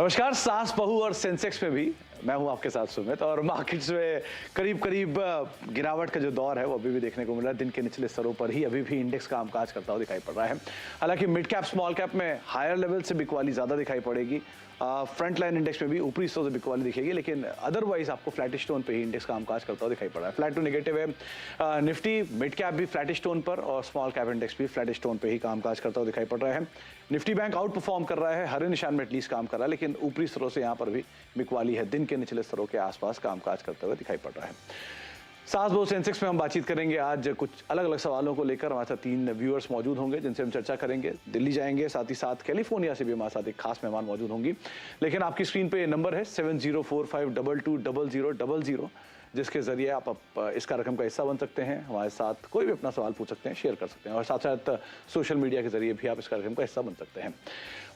नमस्कार। सास बहू और सेंसेक्स में भी मैं हूं आपके साथ सुमित, और मार्केट्स में करीब करीब गिरावट का जो दौर है वो अभी भी देखने को मिल रहा है। दिन के निचले स्तरों पर ही अभी भी इंडेक्स कामकाज करता हुआ दिखाई पड़ रहा है। हालांकि मिड कैप स्मॉल कैप में हायर लेवल से बिकवाली ज्यादा दिखाई पड़ेगी। फ्रंट लाइन इंडेक्स में भी ऊपरी स्तरों से बिकवाली दिखेगी, लेकिन अदरवाइज आपको फ्लैटिश टोन पे ही इंडेक्स कामकाज करता हुआ दिखाई पड़ रहा है। फ्लैट टू नेगेटिव है। निफ्टी मिड कैप भी फ्लैटिश टोन पर और स्मॉल कैप इंडेक्स भी फ्लैटिश टोन पे ही कामकाज करता हुआ दिखाई पड़ रहा है। निफ्टी बैंक आउट परफॉर्म कर रहा है, हरे निशान में एटलीस्ट काम कर रहा है, लेकिन ऊपरी स्तरों से यहाँ पर भी बिकवाली है। दिन के निचले स्तरों के आसपास कामकाज करते हुए दिखाई पड़ रहा है। सास बहू सेंसेक्स में हम बातचीत करेंगे आज कुछ अलग अलग सवालों को लेकर। हमारे साथ 3 व्यूअर्स मौजूद होंगे जिनसे हम चर्चा करेंगे। दिल्ली जाएंगे, साथ ही साथ कैलिफोर्निया से भी हमारे साथ एक खास मेहमान मौजूद होंगी। लेकिन आपकी स्क्रीन पे नंबर है 7045220000, जिसके जरिए आप इस कार्यक्रम का हिस्सा बन सकते हैं। हमारे साथ कोई भी अपना सवाल पूछ सकते हैं, शेयर कर सकते हैं, और साथ साथ सोशल मीडिया के जरिए भी आप इस कार्यक्रम का हिस्सा बन सकते हैं।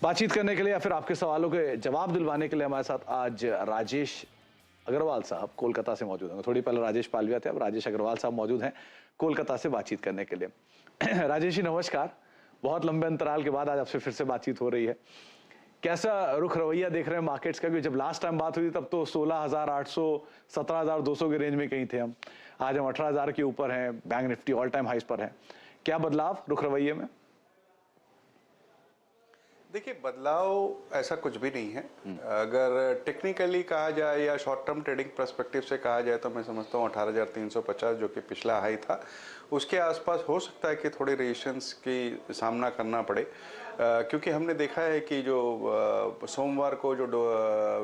बातचीत करने के लिए या फिर आपके सवालों के जवाब दिलवाने के लिए हमारे साथ आज राजेश अग्रवाल साहब कोलकाता से मौजूद हैं। थोड़ी पहले राजेश पालविया थे, अब राजेश अग्रवाल साहब मौजूद हैं कोलकाता से बातचीत करने के लिए। राजेश जी नमस्कार। बहुत लंबे अंतराल के बाद आज आपसे फिर से बातचीत हो रही है। कैसा रुख रवैया देख रहे हैं मार्केट्स का? जब लास्ट टाइम बात हुई तब तो 16,800 17,200 के रेंज में कहीं थे हम। आज हम 18,000 के ऊपर हैं, बैंक निफ्टी ऑल टाइम हाइस पर है। क्या बदलाव रुख रवैये में? देखिए, बदलाव ऐसा कुछ भी नहीं है। अगर टेक्निकली कहा जाए या शॉर्ट टर्म ट्रेडिंग पर्सपेक्टिव से कहा जाए तो मैं समझता हूँ 18,350 जो कि पिछला हाई था उसके आसपास हो सकता है कि थोड़ी रेजिस्टेंस की सामना करना पड़े, क्योंकि हमने देखा है कि जो सोमवार को जो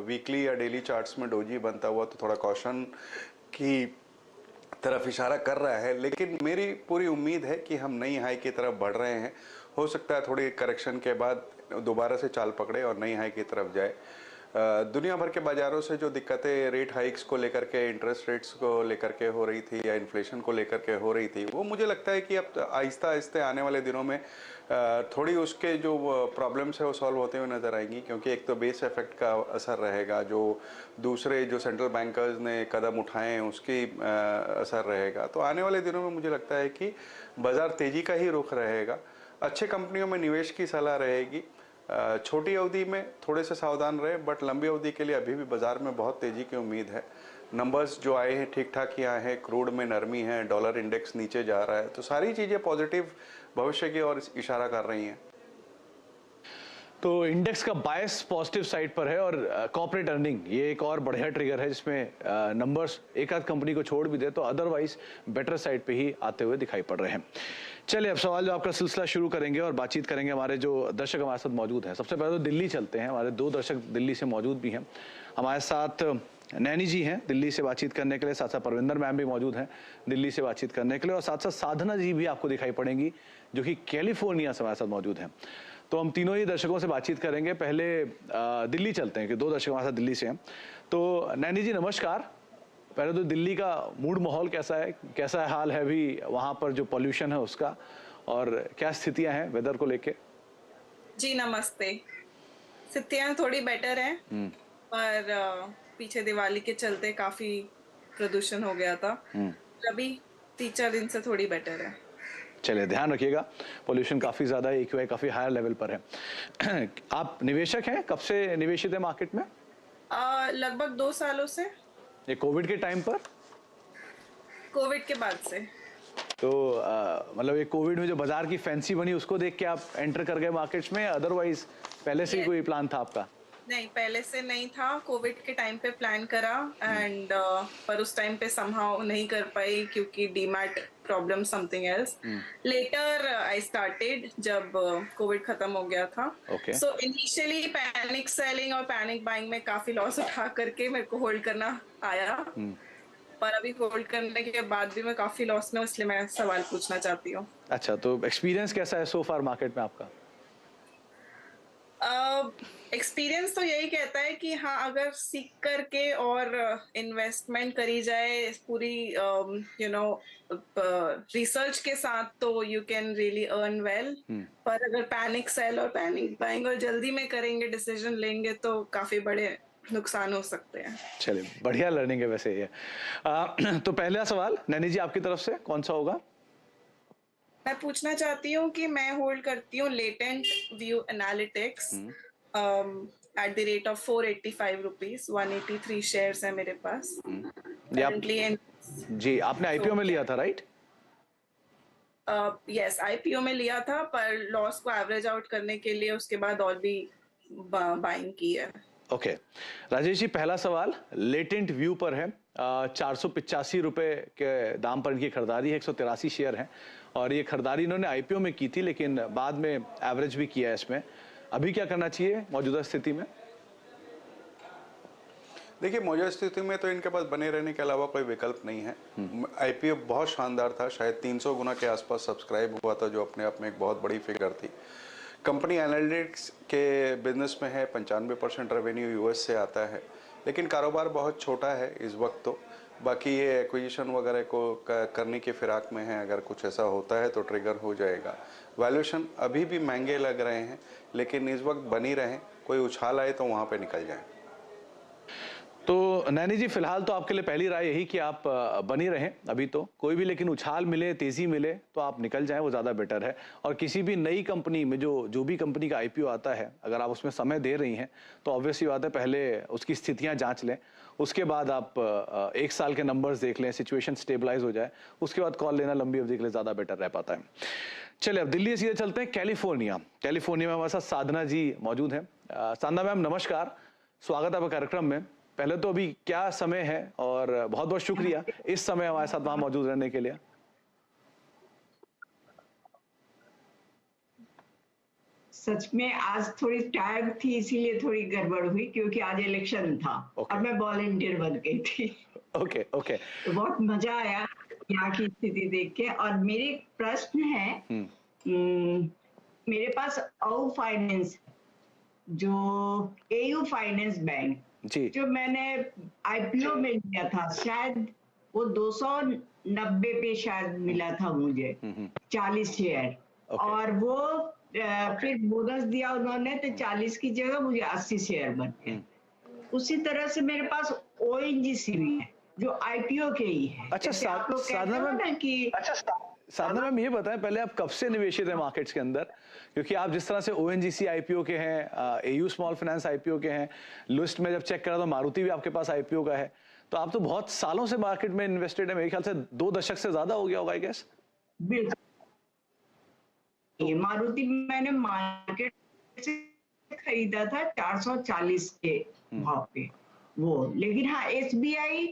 वीकली या डेली चार्ट्स में डोजी बनता हुआ तो थोड़ा कॉशन की तरफ इशारा कर रहा है। लेकिन मेरी पूरी उम्मीद है कि हम नई हाई की तरफ बढ़ रहे हैं। हो सकता है थोड़ी करेक्शन के बाद दोबारा से चाल पकड़े और नई हाई की तरफ जाए। दुनिया भर के बाज़ारों से जो दिक्कतें रेट हाइक्स को लेकर के, इंटरेस्ट रेट्स को लेकर के हो रही थी या इन्फ्लेशन को लेकर के हो रही थी, वो मुझे लगता है कि अब आहिस्ता आहिस्ता आने वाले दिनों में थोड़ी उसके जो प्रॉब्लम्स है वो सॉल्व होते हुए नज़र आएंगी, क्योंकि एक तो बेस इफेक्ट का असर रहेगा, जो दूसरे जो सेंट्रल बैंकर्स ने कदम उठाए हैं उसकी असर रहेगा। तो आने वाले दिनों में मुझे लगता है कि बाज़ार तेज़ी का ही रुख रहेगा। अच्छे कंपनियों में निवेश की सलाह रहेगी। छोटी अवधि में थोड़े से सावधान रहे, बट लंबी अवधि के लिए अभी भी बाजार में बहुत तेज़ी की उम्मीद है। नंबर्स जो आए हैं ठीक ठाक ही आए हैं, क्रूड में नरमी है, डॉलर इंडेक्स नीचे जा रहा है, तो सारी चीज़ें पॉजिटिव भविष्य की ओर इशारा कर रही हैं। तो इंडेक्स का बायस पॉजिटिव साइड पर है, और कॉर्पोरेट अर्निंग ये एक और बढ़िया ट्रिगर है जिसमें नंबर्स एक आध कंपनी को छोड़ भी दे तो अदरवाइज बेटर साइड पे ही आते हुए दिखाई पड़ रहे हैं। चलिए अब सवाल जो आपका सिलसिला शुरू करेंगे और बातचीत करेंगे। हमारे जो दर्शक हमारे साथ मौजूद हैं, सबसे पहले तो दिल्ली चलते हैं। हमारे 2 दर्शक दिल्ली से मौजूद भी हैं। हमारे साथ नैनी जी हैं दिल्ली से बातचीत करने के लिए, साथ साथ परविंदर मैम भी मौजूद हैं दिल्ली से बातचीत करने के लिए, और साथ साथ साधना जी भी आपको दिखाई पड़ेंगी जो कि कैलिफोर्निया से हमारे साथ मौजूद हैं। तो हम तीनों ही दर्शकों से बातचीत करेंगे। पहले दिल्ली चलते हैं कि 2 दर्शक हमारे साथ दिल्ली से हैं। तो नैनी जी नमस्कार। पहले तो दिल्ली का मूड माहौल कैसा है, कैसा हाल है अभी वहाँ पर, जो पॉल्यूशन है उसका, और क्या स्थितियां हैं वेदर को लेके? जी नमस्ते। स्थितियां थोड़ी बेटर हैं, पर पीछे दिवाली के चलते काफी प्रदूषण हो गया था। अभी 3-4 दिन से थोड़ी बेटर है। चलिए ध्यान रखिएगा, पोल्यूशन काफी ज्यादा है, AQI काफी हायर लेवल पर है। आप निवेशक हैं, कब से निवेशित है मार्केट में? लगभग 2 सालों से। ये कोविड के टाइम पर? कोविड के बाद से। तो मतलब ये कोविड में जो बाजार की फैंसी बनी उसको देख के आप एंटर कर गए मार्केट्स में, अदरवाइज पहले से ही कोई प्लान था आपका? नहीं, पहले से नहीं था। कोविड के टाइम पे प्लान करा एंड पर उस टाइम पे समहाउ नहीं कर पाई क्योंकि demat problem something else. Later I started जब कोविड खत्म हो गया था। सो इनिशियली पैनिक सेलिंग और पैनिक बाइंग में काफी लॉस उठा करके मेरे को होल्ड करना आया, पर अभी होल्ड करने के बाद भी मैं काफी लॉस में, इसलिए मैं सवाल पूछना चाहती हूँ। अच्छा, तो एक्सपीरियंस कैसा है सो फार मार्केट में आपका? एक्सपीरियंस तो यही कहता है कि हाँ, अगर सीख करके और इन्वेस्टमेंट करी जाए पूरी रिसर्च के साथ तो you can really earn well. पर अगर पैनिक सेल और पैनिक बाइंग और जल्दी में करेंगे, डिसीजन लेंगे तो काफी बड़े नुकसान हो सकते हैं। चलिए बढ़िया लर्निंग है वैसे ये। तो पहला सवाल नैनी जी आपकी तरफ से कौन सा होगा? मैं पूछना चाहती हूँ कि मैं होल्ड करती हूँ latent view analytics at the rate of 485 rupees. 183 shares है मेरे पास ये आप currently in जी आपने आईपीओ में लिया था राइट? यस आईपीओ में लिया था, पर लॉस को एवरेज आउट करने के लिए उसके बाद और भी बाइंग की है। ओके राजेश जी, पहला सवाल लेटेंट व्यू पर है। 485 रुपए के दाम पर इनकी खरीदारी है, 183 शेयर हैं और ये खरीदारी इन्होंने आईपीओ में की थी लेकिन बाद में एवरेज भी किया है इसमें। अभी क्या करना चाहिए मौजूदा स्थिति में? देखिए, मौजूदा स्थिति में तो इनके पास बने रहने के अलावा कोई विकल्प नहीं है। आईपीओ बहुत शानदार था, शायद 300 गुना के आसपास सब्सक्राइब हुआ था, जो अपने आप में एक बहुत बड़ी फिगर थी। कंपनी एनालिटिक्स के बिजनेस में है, 95% रेवेन्यू यूएस से आता है, लेकिन कारोबार बहुत छोटा है इस वक्त। तो बाकी ये एक्विजिशन वगैरह को करने की फिराक में है, अगर कुछ ऐसा होता है तो ट्रिगर हो जाएगा। वैल्यूएशन अभी भी महंगे लग रहे हैं, लेकिन इस वक्त बनी रहें, कोई उछाल आए तो वहाँ पे निकल जाएं। तो नैनी जी, फिलहाल तो आपके लिए पहली राय यही कि आप बनी रहें अभी तो कोई भी, लेकिन उछाल मिले, तेजी मिले तो आप निकल जाएं, वो ज़्यादा बेटर है। और किसी भी नई कंपनी में जो भी कंपनी का आईपीओ आता है, अगर आप उसमें समय दे रही हैं तो ऑब्वियसली बात है पहले उसकी स्थितियां जांच लें, उसके बाद आप 1 साल के नंबर्स देख लें, सिचुएशन स्टेबलाइज हो जाए, उसके बाद कॉल लेना लंबी अवधि के लिए ज़्यादा बेटर रह पाता है। चलिए अब दिल्ली सीधे चलते हैं कैलिफोर्निया में हमारे साथ साधना जी मौजूद हैं। साधना मैम नमस्कार, स्वागत है आपका कार्यक्रम में। पहले तो अभी क्या समय है और बहुत बहुत शुक्रिया इस समय हमारे साथ वहां मौजूद रहने के लिए। सच में आज थोड़ी टायर्ड थी, इसीलिए थोड़ी गड़बड़ हुई, क्योंकि आज इलेक्शन था और मैं वॉलंटियर बन गई थी। ओके तो बहुत मजा आया यहाँ की स्थिति देख के। और मेरे प्रश्न है, मेरे पास AU फाइनेंस, जो AU फाइनेंस बैंक जी, जो मैंने आईपीओ में लिया था, शायद वो 290 पे शायद मिला था मुझे 40 शेयर। और वो फिर बोनस दिया उन्होंने तो 40 की जगह मुझे 80 शेयर बन गए। उसी तरह से मेरे पास ONGC भी है जो आईपीओ के ही है। अच्छा आप लोग कहते हो ना कि साधना मैम ये बताएं पहले आप कब से निवेशित हैं मार्केट्स के अंदर, क्योंकि आप जिस तरह से ONGC आईपीओ के हैं, AU स्मॉल फाइनेंस आईपीओ के हैं, लिस्ट में जब चेक करा तो मारुति भी आपके पास आईपीओ का है, तो आप तो बहुत सालों से मार्केट में इन्वेस्टेड है, मेरे ख्याल से 2 दशक से ज्यादा हो गया होगा आई गेस। बिल्कुल, ये मारुति मैंने मार्केट से खरीदा था 440 के भाव पे वो, लेकिन हाँ SBI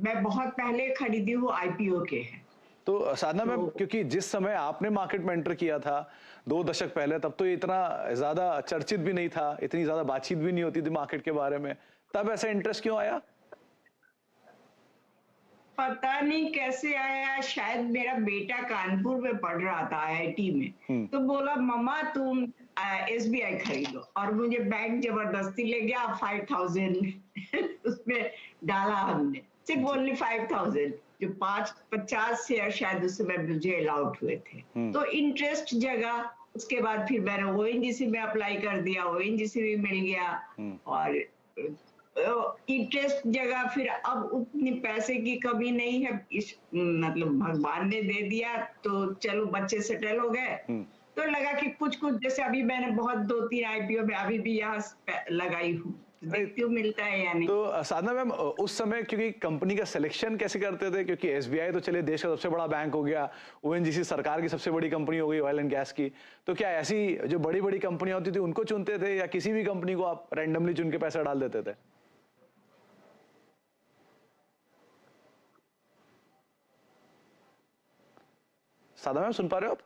मैं बहुत पहले खरीदी हूँ, आईपीओ के है। तो साधना मैम, क्योंकि जिस समय आपने मार्केट में एंटर किया था 2 दशक पहले, तब तो ये इतना ज्यादा चर्चित भी नहीं था, इतनी ज्यादा बातचीत भी नहीं होती थी मार्केट के बारे में, तब ऐसा इंटरेस्ट क्यों आया? पता नहीं कैसे आया, शायद मेरा बेटा कानपुर में पढ़ रहा था IIT में, तो बोला मम्मा तुम SBI खरीदो, और मुझे बैंक जबरदस्ती ले गया। 5000 उसमें डाला हमने, सिर्फ ओनली 5000, जो 50 शेयर शायद उस समय मुझे अलाउड हुए थे। तो इंटरेस्ट जगा, उसके बाद फिर मैंने ONGC में अप्लाई कर दिया, ONGC भी मिल गया और इंटरेस्ट जगह। फिर अब उतनी पैसे की कमी नहीं है, इस मतलब भगवान ने दे दिया, तो चलो बच्चे सेटल हो गए, तो लगा कि कुछ जैसे अभी मैंने बहुत 2-3 आईपीओ में अभी भी यहाँ लगाई हूँ, देखती हूँ मिलता है या नहीं। तो साधना मैम, उस समय क्योंकि कंपनी का सिलेक्शन कैसे करते थे, क्योंकि SBI तो चले देश का सबसे बड़ा बैंक हो गया, ONGC सरकार की सबसे बड़ी कंपनी हो गई ऑयल एंड गैस की, तो क्या ऐसी जो बड़ी बड़ी कंपनियां होती थी उनको चुनते थे या किसी भी कंपनी को आप रैंडमली चुन के पैसा डाल देते थे? साधना मैम सुन पा रहे हो आप?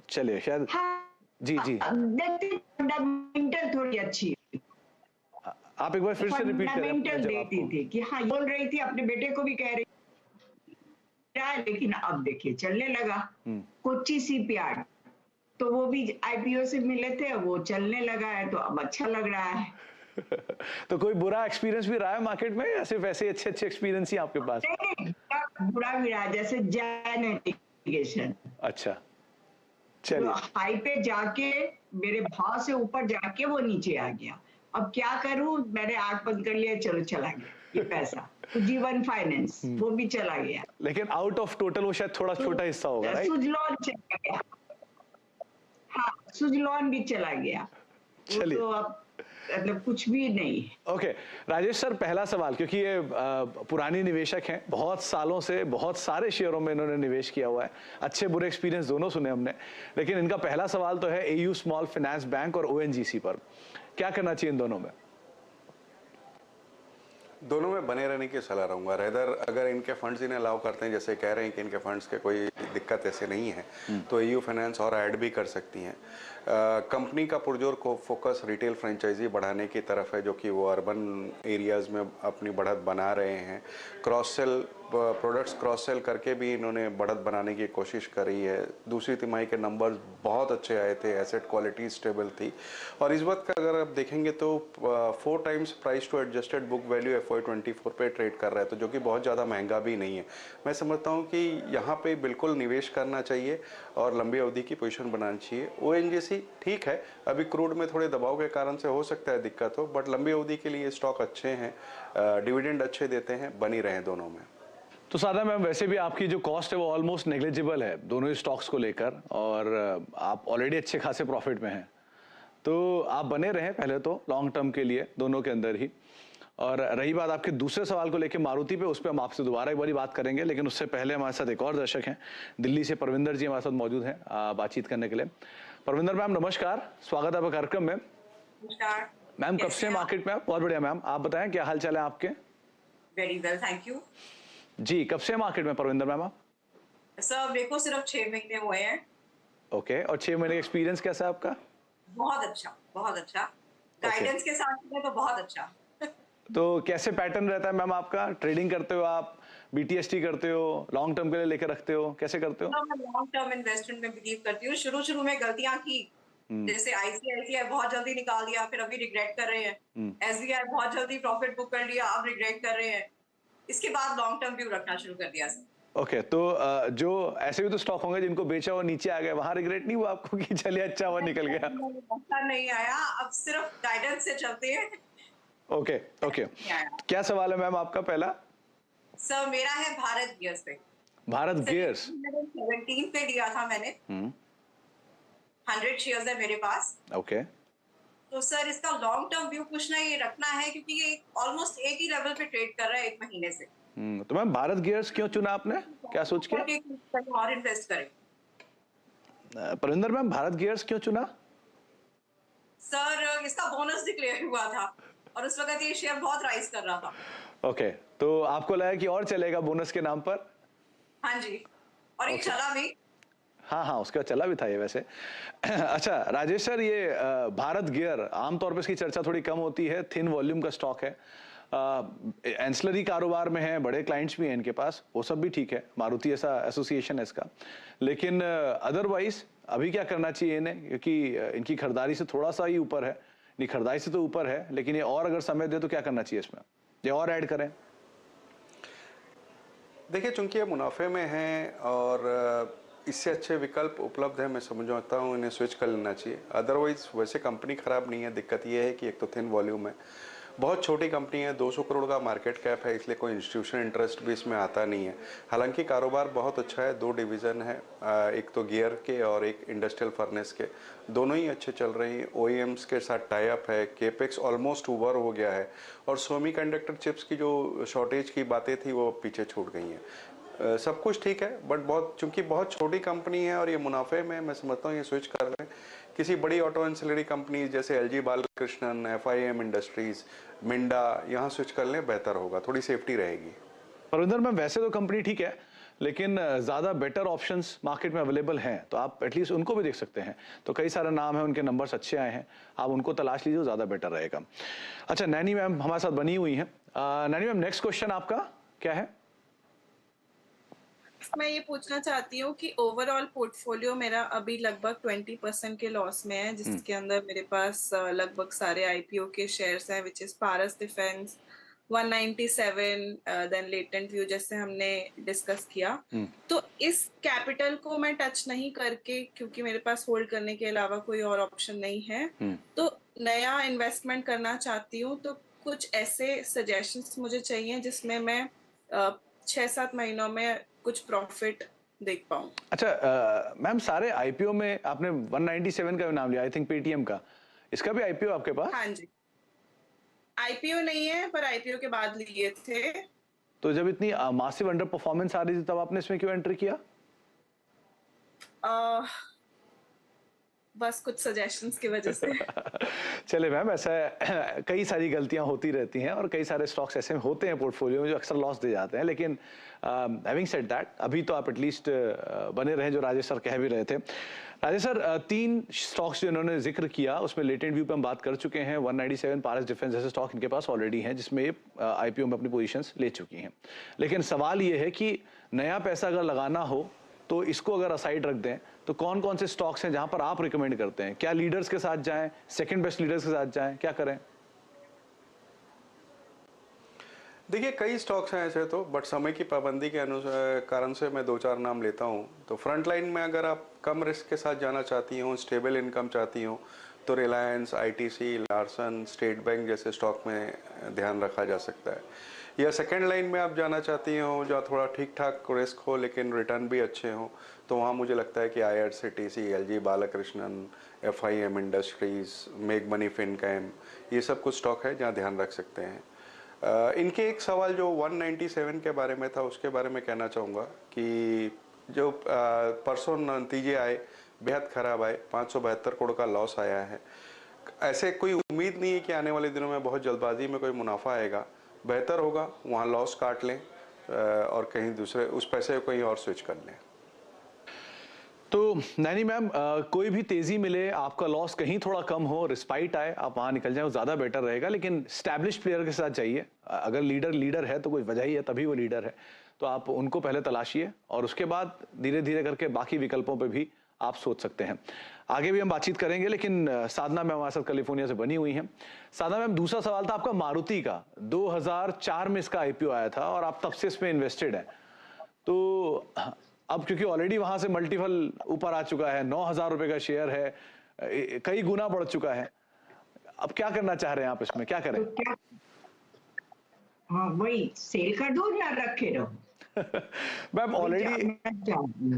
चलिए शायद जी फंडामेंटल थोड़ी अच्छी, आप एक बार फिर से रिपीट करें। फंडामेंटल देती थी कि हाँ, बोल रही थी, अपने बेटे को भी कह रही, लेकिन अब देखिए चलने लगा। कोच्चि शिपयार्ड तो वो भी आईपीओ से मिले थे, वो चलने लगा है, तो अब अच्छा लग रहा है। तो कोई बुरा एक्सपीरियंस भी रहा है मार्केट में या सिर्फ ऐसे अच्छे एक्सपीरियंस ही आपके पास? बुरा भी रहा, जैसे जैन एप्लीकेशन, अच्छा चलिए, हाई पे जाके मेरे भाव से ऊपर जाके वो नीचे आ गया। अब क्या करूं, मैंने आंख बंद कर लिया, चलो चला गया ये पैसा। तो जीवन फाइनेंस वो भी चला गया, लेकिन आउट ऑफ टोटल वो शायद थोड़ा छोटा हिस्सा होगा, राइट? सुजलॉन चला गया। हाँ, सुजलॉन भी चला गया। वो चलिए। तो अब मतलब कुछ भी नहीं है। ओके राजेश सर, पहला सवाल, क्योंकि ये पुरानी निवेशक हैं, बहुत सालों से बहुत सारे शेयरों में इन्होंने निवेश किया हुआ है, अच्छे बुरे एक्सपीरियंस दोनों सुने हमने, लेकिन इनका पहला सवाल तो है एयू स्मॉल फाइनेंस बैंक और ओएनजीसी पर, क्या करना चाहिए इन दोनों में? दोनों में बने रहने की सलाह रहूंगा। रेदर अगर इनके फंड्स इन्हें अलाउ करते हैं, जैसे कह रहे हैं कि इनके फंड्स के कोई दिक्कत ऐसे नहीं है, तो एयू फाइनेंस और ऐड भी कर सकती हैं। कंपनी का पुरजोर को फोकस रिटेल फ्रेंचाइजी बढ़ाने की तरफ है, जो कि वो अर्बन एरियाज़ में अपनी बढ़त बना रहे हैं। Cross sell products cross sell करके भी इन्होंने बढ़त बनाने की कोशिश करी है। दूसरी तिमाही के नंबर्स बहुत अच्छे आए थे, एसेट क्वालिटी स्टेबल थी, और इस वक्त का अगर आप देखेंगे तो 4 times price to adjusted book value FY24 पे ट्रेड कर रहा है, तो जो कि बहुत ज़्यादा महंगा भी नहीं है। मैं समझता हूँ कि यहाँ पे बिल्कुल निवेश करना चाहिए और लंबी अवधि की पोजीशन बनानी चाहिए। ओएनजीसी ठीक है, अभी क्रूड में थोड़े दबाव के कारण से हो सकता है दिक्कत हो, बट लंबी अवधि के लिए स्टॉक अच्छे हैं, डिविडेंड अच्छे देते हैं, बनी रहे दोनों में। तो सादा मैम, वैसे भी आपकी जो कॉस्ट है वो ऑलमोस्ट नेग्लिजिबल है दोनों ही स्टॉक्स को लेकर, और आप ऑलरेडी अच्छे खासे प्रॉफिट में हैं, तो आप बने रहें पहले तो लॉन्ग टर्म के लिए दोनों के अंदर ही। और रही बात आपके दूसरे सवाल को लेकर मारुति पे, उस पर हम आपसे दोबारा एक बारी बात करेंगे, लेकिन उससे पहले हमारे साथ एक और दर्शक हैं, दिल्ली से परविंदर जी हमारे साथ मौजूद हैं बातचीत करने के लिए। परविंदर मैम नमस्कार, स्वागत है आपका कार्यक्रम में। नमस्कार मैम कब से मार्केट में? बहुत बढ़िया मैम, आप बताएं क्या हाल चाल है आपके? वेरी वेल, थैंक यू जी, कब से मार्केट में परविंदर मैम आप? सर। मेरे को सिर्फ 6 महीने हुए हैं। ओके, और 6 महीने का एक्सपीरियंस कैसा है आपका? बहुत अच्छा, बहुत अच्छा। गाइडेंस के साथ में तो बहुत अच्छा। तो कैसे पैटर्न रहता है मैम आपका? ट्रेडिंग करते हो आप, बीटीएसटी करते हो, लॉन्ग टर्म के लिए लेकर रखते हो, कैसे करते हो? मैं लॉन्ग टर्म इन्वेस्टमेंट में बिलीव करती हूँ। शुरू में गलतियां की, जैसे आईसीआईसीआई बहुत जल्दी निकाल दिया, फिर अभी रिग्रेट कर रहे हैं। एसबीआई बहुत जल्दी प्रॉफिट बुक कर लिया, अब रिग्रेट कर रहे हैं। इसके बाद लॉन्ग टर्म व्यू रखना शुरू कर दिया। ओके, तो जो ऐसे भी तो स्टॉक होंगे जिनको बेचा और नीचे आ गए, वहां रिग्रेट नहीं हुआ आपको कि चलिए अच्छा हुआ निकल गया? अच्छा नहीं आया, अब सिर्फ गाइडेंस से चलते हैं। ओके ओके, क्या सवाल है मैम आपका पहला? सर मेरा है भारत गियर्स पे। भारत गियर्स 17 पे लिया था मैंने। 100 शेयर्स है मेरे पास। ओके, तो सर इसका लॉन्ग टर्म व्यू कुछ नहीं रखना है, क्योंकि ये ऑलमोस्ट एक ही लेवल पे ट्रेड कर रहा है 1 महीने से। तो मैम भारत गियर्स क्यों चुना आपने, क्या सोच के? कहीं और इन्वेस्ट करें। परविंदर मैम, भारत गियर्स क्यों चुना? सर इसका बोनस डिक्लेयर हुआ था और उस वक्त ये शेयर बहुत राइज कर रहा था। ओके, तो आपको लगा कि और चलेगा बोनस के नाम पर? हाँ जी, और ये चला भी। हाँ हाँ, उसके बाद चला भी था ये वैसे। अच्छा राजेश सर, ये भारत गियर आमतौर पर इसकी चर्चा थोड़ी कम होती है, थिन वॉल्यूम का स्टॉक है, एंसिलरी कारोबार में है, बड़े क्लाइंट्स भी हैं इनके पास, वो सब भी ठीक है, मारुति ऐसा एसोसिएशन है इसका, लेकिन अदरवाइज अभी क्या करना चाहिए इन्हें, क्योंकि इनकी खरीदारी से थोड़ा सा ही ऊपर है, नहीं खरीदारी से तो ऊपर है, लेकिन ये और अगर समय दे तो क्या करना चाहिए इसमें, ये और ऐड करें? देखिए, चूंकि ये मुनाफे में है और इससे अच्छे विकल्प उपलब्ध है, मैं समझता हूँ इन्हें स्विच कर लेना चाहिए। अदरवाइज वैसे कंपनी खराब नहीं है, दिक्कत ये है कि एक तो थिन वॉल्यूम है, बहुत छोटी कंपनी है, 200 करोड़ का मार्केट कैप है, इसलिए कोई इंस्टीट्यूशनल इंटरेस्ट भी इसमें आता नहीं है। हालांकि कारोबार बहुत अच्छा है, 2 डिवीज़न है, एक तो गियर के और एक इंडस्ट्रियल फर्नेस के, दोनों ही अच्छे चल रहे हैं। ओईएम्स के साथ टाई अप है, केपेक्स ऑलमोस्ट ओवर हो गया है, और सेमीकंडक्टर चिप्स की जो शॉर्टेज की बातें थी वो पीछे छूट गई हैं। सब कुछ ठीक है, बट चूंकि बहुत छोटी कंपनी है और ये मुनाफे में, मैं समझता हूँ ये स्विच कर लें किसी बड़ी ऑटो एंसिलरी कंपनी जैसे LG Balakrishnan, FIM industries, Minda, यहाँ स्विच कर लें, बेहतर होगा, थोड़ी सेफ्टी रहेगी। परविंदर मैम, वैसे तो कंपनी ठीक है, लेकिन ज़्यादा बेटर ऑप्शंस मार्केट में अवेलेबल हैं, तो आप एटलीस्ट उनको भी देख सकते हैं, तो कई सारे नाम हैं, उनके नंबर्स अच्छे आए हैं, आप उनको तलाश लीजिए, ज़्यादा बेटर रहेगा। अच्छा, नैनी मैम हमारे साथ बनी हुई हैं। नैनी मैम, नेक्स्ट क्वेश्चन आपका क्या है? मैं ये पूछना चाहती हूँ कि ओवरऑल पोर्टफोलियो मेरा अभी लगभग 20% के लॉस में है, जिसके अंदर मेरे पास लगभग सारे आईपीओ के शेयर्स हैं, which is Paras defence 197, then latent view जैसे हमने डिस्कस किया। तो इस कैपिटल को मैं टच नहीं करके, क्योंकि मेरे पास होल्ड करने के अलावा कोई और ऑप्शन नहीं है, तो नया इन्वेस्टमेंट करना चाहती हूँ। तो कुछ ऐसे सजेशंस मुझे चाहिए जिसमें मैं 6-7 महीनों में कुछ प्रॉफिट देख पाऊँ। अच्छा मैम, सारे आईपीओ में आपने 197 का भी नाम लिया, आई थिंक पेटीएम का, इसका भी आईपीओ आपके पास? हाँ जी, आईपीओ नहीं है पर आईपीओ के बाद लिए थे। तो जब इतनी मासिव अंडर परफॉर्मेंस आ रही थी तब आपने इसमें क्यों एंट्री किया? अह, बस कुछ सजेशंस की वजह से। चले मैम, ऐसा कई सारी गलतियां होती रहती हैं और कई सारे स्टॉक्स ऐसे होते हैं पोर्टफोलियो में जो अक्सर लॉस दे जाते हैं, लेकिन हैविंग सेड दैट अभी तो आप एटलीस्ट बने रहे, जो राजेश सर कह भी रहे थे। राजेश सर, 3 स्टॉक्स जो इन्होंने जिक्र किया उसमें लेटेंट व्यू पे हम बात कर चुके हैं। 197 पारस डिफेंस जैसे स्टॉक इनके पास ऑलरेडी हैं जिसमें ये आईपीओ में अपनी पोजीशंस ले चुकी हैं, लेकिन सवाल ये है कि नया पैसा अगर लगाना हो तो इसको अगर असाइड रख दें तो कौन कौन से स्टॉक्स हैं जहां पर आप रिकमेंड करते हैं? क्या लीडर्स के साथ जाएं, सेकंड बेस्ट लीडर्स के साथ जाएं, क्या करें? देखिए, कई स्टॉक्स हैं ऐसे तो, बट समय की पाबंदी के अनुसार कारण से मैं 2-4 नाम लेता हूं। तो फ्रंट लाइन में अगर आप कम रिस्क के साथ जाना चाहती हो, स्टेबल इनकम चाहती हो, तो Reliance, ITC, Larsen, state bank जैसे स्टॉक में ध्यान रखा जा सकता है। या सेकेंड लाइन में आप जाना चाहती हो जहाँ थोड़ा ठीक ठाक रिस्क हो लेकिन रिटर्न भी अच्छे हो, तो वहाँ मुझे लगता है कि IRCTC, LG Balakrishnan, FIM industries, make money, फिनकैम, ये सब कुछ स्टॉक है जहाँ ध्यान रख सकते हैं। इनके एक सवाल जो 197 के बारे में था उसके बारे में कहना चाहूँगा कि जो परसों नतीजे आए बेहद ख़राब आए, 572 करोड़ का लॉस आया है। ऐसे कोई उम्मीद नहीं है कि आने वाले दिनों में बहुत जल्दबाजी में कोई मुनाफा आएगा। बेहतर होगा वहाँ लॉस काट लें और कहीं दूसरे उस पैसे को कहीं और स्विच कर लें। तो नैनी मैम, कोई भी तेजी मिले, आपका लॉस कहीं थोड़ा कम हो, रिस्पाइट आए, आप वहां निकल जाए, वो ज्यादा बेटर रहेगा, लेकिन स्टैब्लिश प्लेयर के साथ जाइए। अगर लीडर है तो कोई वजह ही है, तभी वो लीडर है, तो आप उनको पहले तलाशिए और उसके बाद धीरे धीरे करके बाकी विकल्पों पे भी आप सोच सकते हैं। आगे भी हम बातचीत करेंगे, लेकिन साधना मैम हमारे साथ कैलिफोर्निया से बनी हुई हैं। साधना मैम, दूसरा सवाल था आपका मारुति का। 2004 में इसका आईपीओ आया था और आप तब से इसमें इन्वेस्टेड हैं, तो अब क्योंकि ऑलरेडी वहां से मल्टीपल ऊपर आ चुका है, 9,000 रुपए का शेयर है, कई गुना बढ़ चुका है, अब क्या करना चाह रहे हैं आप इसमें, क्या करें? तो क्या, हाँ वही सेल कर दो या रखे रहो। मैम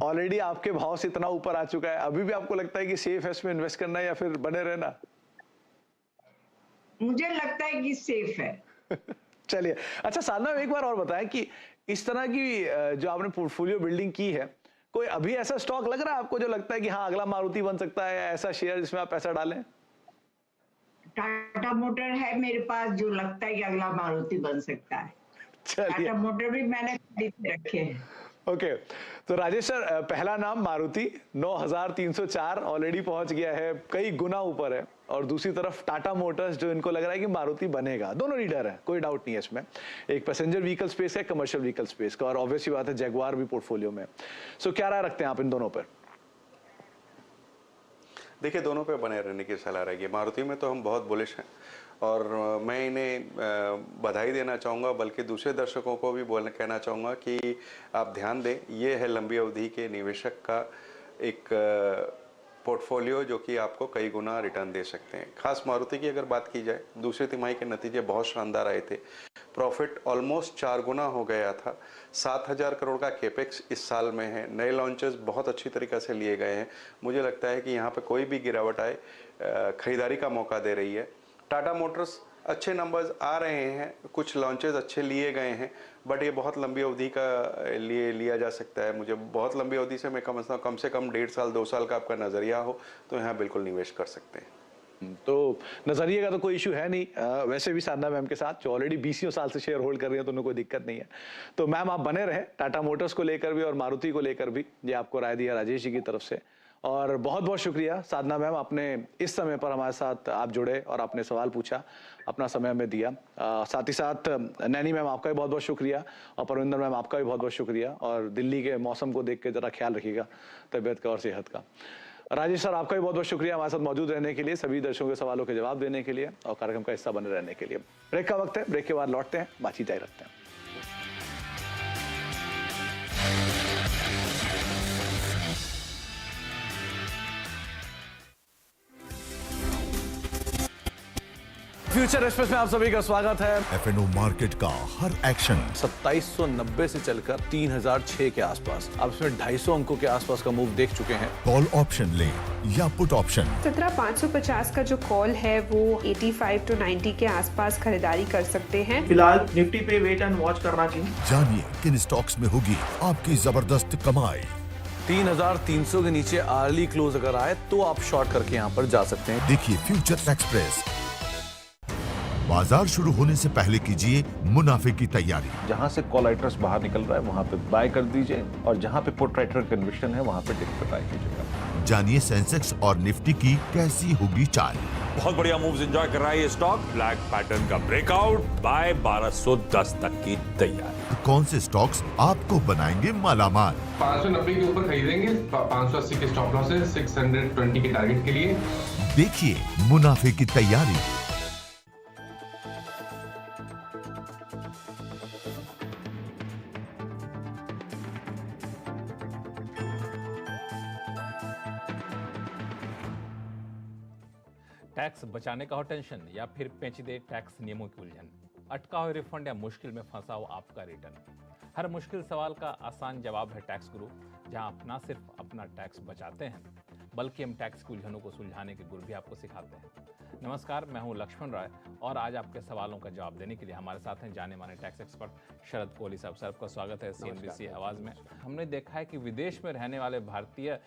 ऑलरेडी आपके भाव से इतना ऊपर आ चुका है, अभी भी आपको लगता है कि सेफ है इसमें इन्वेस्ट करना या फिर बने रहना? मुझे लगता है कि सेफ है। चलिए, अच्छा साधना, एक बार और बताएं कि इस तरह की जो आपने पोर्टफोलियो बिल्डिंग की है, कोई अभी ऐसा स्टॉक लग रहा है आपको जो लगता है कि हाँ अगला मारुति बन सकता है, ऐसा शेयर जिसमें आप पैसा डालें? टाटा मोटर है मेरे पास जो लगता है कि अगला मारुति बन सकता है। टाटा मोटर भी मैंने खरीद रखे हैं। ओके, तो राजेश सर, पहला नाम मारुति 9,304 ऑलरेडी पहुंच गया है, कई गुना ऊपर है, और दूसरी तरफ टाटा मोटर्स जो इनको लग रहा है कि मारुति बनेगा। दोनों लीडर है, कोई डाउट नहीं है इसमें। एक पैसेंजर व्हीकल स्पेस है, कमर्शियल व्हीकल स्पेस का, और ऑब्वियसली बात है जैगुआर भी पोर्टफोलियो में। सो क्या राय रखते हैं आप इन दोनों पर? देखिए, दोनों पे बने रहने की सलाह रहेगी। मारुति में तो हम बहुत बुलिश हैं और मैं इन्हें बधाई देना चाहूँगा, बल्कि दूसरे दर्शकों को भी कहना चाहूँगा कि आप ध्यान दें, ये है लंबी अवधि के निवेशक का एक पोर्टफोलियो जो कि आपको कई गुना रिटर्न दे सकते हैं। खास मारुति की अगर बात की जाए, दूसरी तिमाही के नतीजे बहुत शानदार आए थे, प्रॉफिट ऑलमोस्ट 4 गुना हो गया था, 7,000 करोड़ का केपेक्स इस साल में है, नए लॉन्चेस बहुत अच्छी तरीके से लिए गए हैं। मुझे लगता है कि यहाँ पे कोई भी गिरावट आए खरीदारी का मौका दे रही है। टाटा मोटर्स अच्छे नंबर्स आ रहे हैं, कुछ लॉन्चेस अच्छे लिए गए हैं, बट ये बहुत लंबी अवधि का लिए लिया जा सकता है। मुझे बहुत लंबी अवधि से मैं समझता हूँ कम से कम 1.5 साल 2 साल का आपका नज़रिया हो तो यहाँ बिल्कुल निवेश कर सकते हैं। तो नजरिए का तो कोई इशू है नहीं। वैसे भी साधना मैम के साथ जो ऑलरेडी 20 साल से शेयर होल्ड कर रही है तो उन्हें कोई दिक्कत नहीं है। तो मैम आप बने रहे टाटा मोटर्स को लेकर भी और मारुति को लेकर भी, ये आपको राय दिया राजेश जी की तरफ से। और बहुत बहुत शुक्रिया साधना मैम, आपने इस समय पर हमारे साथ आप जुड़े और आपने सवाल पूछा, अपना समय हमें दिया। साथ ही साथ नैनी मैम आपका भी बहुत बहुत शुक्रिया, और परविंदर मैम आपका भी बहुत बहुत शुक्रिया। और दिल्ली के मौसम को देख के जरा ख्याल रखिएगा तबीयत का और सेहत का। राजेश सर आपका भी बहुत बहुत शुक्रिया हमारे साथ मौजूद रहने के लिए, सभी दर्शकों के सवालों के जवाब देने के लिए और कार्यक्रम का हिस्सा बने रहने के लिए। ब्रेक का वक्त है, ब्रेक के बाद लौटते हैं, बातचीत जारी रखते हैं। फ्यूचर एक्सप्रेस में आप सभी का स्वागत है। एफएनओ मार्केट का हर एक्शन 2790 से चलकर 3006 के आसपास, अब इसमें 250 अंकों के आसपास का मूव देख चुके हैं। कॉल ऑप्शन ले या पुट ऑप्शन 17550 का जो कॉल है वो 85 to 90 के आसपास खरीदारी कर सकते हैं। फिलहाल निफ्टी पे वेट एंड वॉच करना चाहिए। जानिए किन स्टॉक्स में होगी आपकी जबरदस्त कमाई। 3300 के नीचे अर्ली क्लोज अगर आए तो आप शॉर्ट करके यहाँ पर जा सकते हैं। देखिए फ्यूचर एक्सप्रेस। बाजार शुरू होने से पहले कीजिए मुनाफे की तैयारी। जहां से कॉल राइटर्स बाहर निकल रहा है वहां पे बाय कर दीजिए और जहां पे पुट राइटर कन्विक्शन है वहां पे टिक पे बाय कीजिएगा। जानिए सेंसेक्स और निफ्टी की कैसी होगी चाल। बहुत बढ़िया मूव्स एंजॉय कर रहा है ये स्टॉक। ब्लैक पैटर्न का ब्रेकआउट, बाय 1210 तक की तैयारी। तो कौन से स्टॉक्स आपको बनाएंगे मालामाल। 590 के ऊपर खरीदेंगे, 580 के स्टॉप लॉस है, 620 के टारगेट के लिए। देखिए मुनाफे की तैयारी। टैक्स बचाने का हो टेंशन या फिर पेचीदे टैक्स नियमों की उलझन, अटका हो रिफंड या मुश्किल में फंसा हो आपका रिटर्न, हर मुश्किल सवाल का आसान जवाब है टैक्स गुरु, जहां आप ना सिर्फ अपना टैक्स बचाते हैं बल्कि हम टैक्स की उलझनों को सुलझाने के गुर भी आपको सिखाते हैं। नमस्कार, मैं हूं लक्ष्मण राय और आज आपके सवालों का जवाब देने के लिए हमारे साथ हैं जाने माने टैक्स एक्सपर्ट शरद कोहली साहब। सर, आपका स्वागत है CNBC आवाज में। हमने देखा है कि विदेश में रहने वाले भारतीय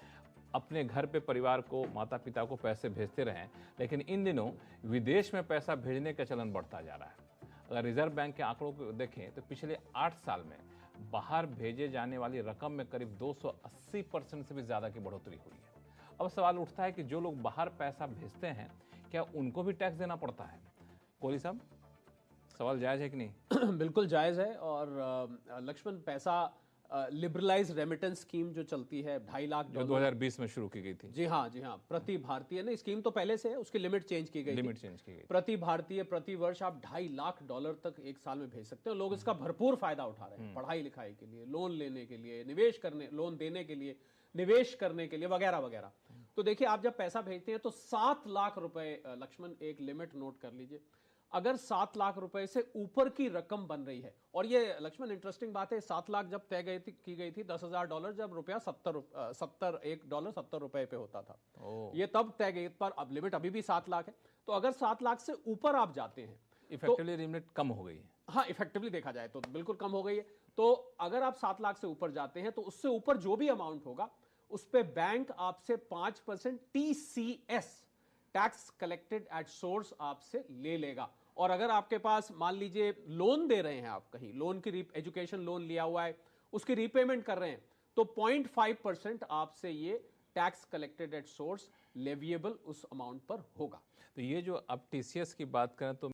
अपने घर पे परिवार को, माता पिता को पैसे भेजते रहें, लेकिन इन दिनों विदेश में पैसा भेजने का चलन बढ़ता जा रहा है। अगर रिजर्व बैंक के आंकड़ों को देखें तो पिछले 8 साल में बाहर भेजे जाने वाली रकम में करीब 280% से भी ज्यादा की बढ़ोतरी हुई है। अब सवाल उठता है कि जो लोग बाहर पैसा भेजते हैं क्या उनको भी टैक्स देना पड़ता है? कोहली साहब, सवाल जायज है कि नहीं? बिल्कुल जायज है। और लक्ष्मण, पैसा लिबरलाइज रेमिटेंस स्कीम जो चलती है 2.5 लाख जो 2020 में शुरू की गई थी। जी हाँ, प्रति भारतीय ने, स्कीम तो पहले से है, उसकी लिमिट चेंज की गई। प्रति भारतीय प्रति वर्ष आप $2.5 लाख तक एक साल में भेज सकते हो। लोग इसका भरपूर फायदा उठा रहे हैं, पढ़ाई लिखाई के लिए, लोन लेने के लिए, निवेश करने, लोन देने के लिए, निवेश करने के लिए, वगैरह वगैरह। तो देखिए, आप जब पैसा भेजते हैं तो 7 लाख रुपए, लक्ष्मण एक लिमिट नोट कर लीजिए, अगर 7 लाख रुपए से ऊपर की रकम बन रही है, और ये लक्ष्मण इंटरेस्टिंग बात है, 7 लाख जब तय की गई थी $10,000 जब रुपया $70 पे होता था, ये तब तय गई, पर अब लिमिट अभी भी 7 लाख है। तो अगर 7 लाख से ऊपर आप जाते हैं, इफेक्टिवली लिमिट कम हो गई है। हाँ, इफेक्टिवली देखा जाए तो बिल्कुल कम हो गई है। तो अगर आप 7 लाख से ऊपर जाते हैं तो उससे ऊपर जो भी अमाउंट होगा उस पे बैंक आपसे 5% TCS, tax collected at source, आपसे ले लेगा। और अगर आपके पास मान लीजिए लोन दे रहे हैं, आप कहीं लोन की एजुकेशन लोन लिया हुआ है, उसकी रीपेमेंट कर रहे हैं, तो 0.5% आपसे ये tax collected at source leviable उस अमाउंट पर होगा। तो ये जो अब TCS की बात करें तो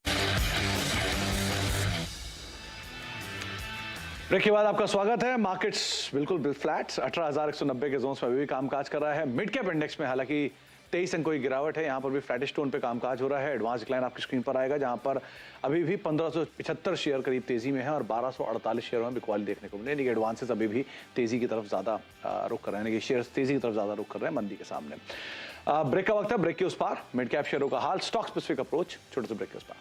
ब्रेक के बाद आपका स्वागत है। मार्केट्स बिल्कुल फ्लैट 18,190 के जोन्स में अभी भी कामकाज कर रहा है। मिड कैप इंडेक्स में हालांकि 23 अंकों की गिरावट है, यहाँ पर भी फ्लैटिश टोन पे कामकाज हो रहा है। एडवांस डिक्लाइन आपकी स्क्रीन पर आएगा, जहाँ पर अभी भी 1575 शेयर करीब तेजी में है और 1248 शेयरों में बिकवाली देखने को मिले, यानी कि एडवांसेस अभी भी तेजी की तरफ ज्यादा रुख कर रहे हैं, यानी कि शेयर्स तेजी की तरफ ज्यादा रुख कर रहे हैं मंदी के सामने। ब्रेक का वक्त है, ब्रेक के उस पार मिड कैप शेयरों का हाल, स्टॉक स्पेसिफिक अप्रोच, छोटे से ब्रेक के उस पार।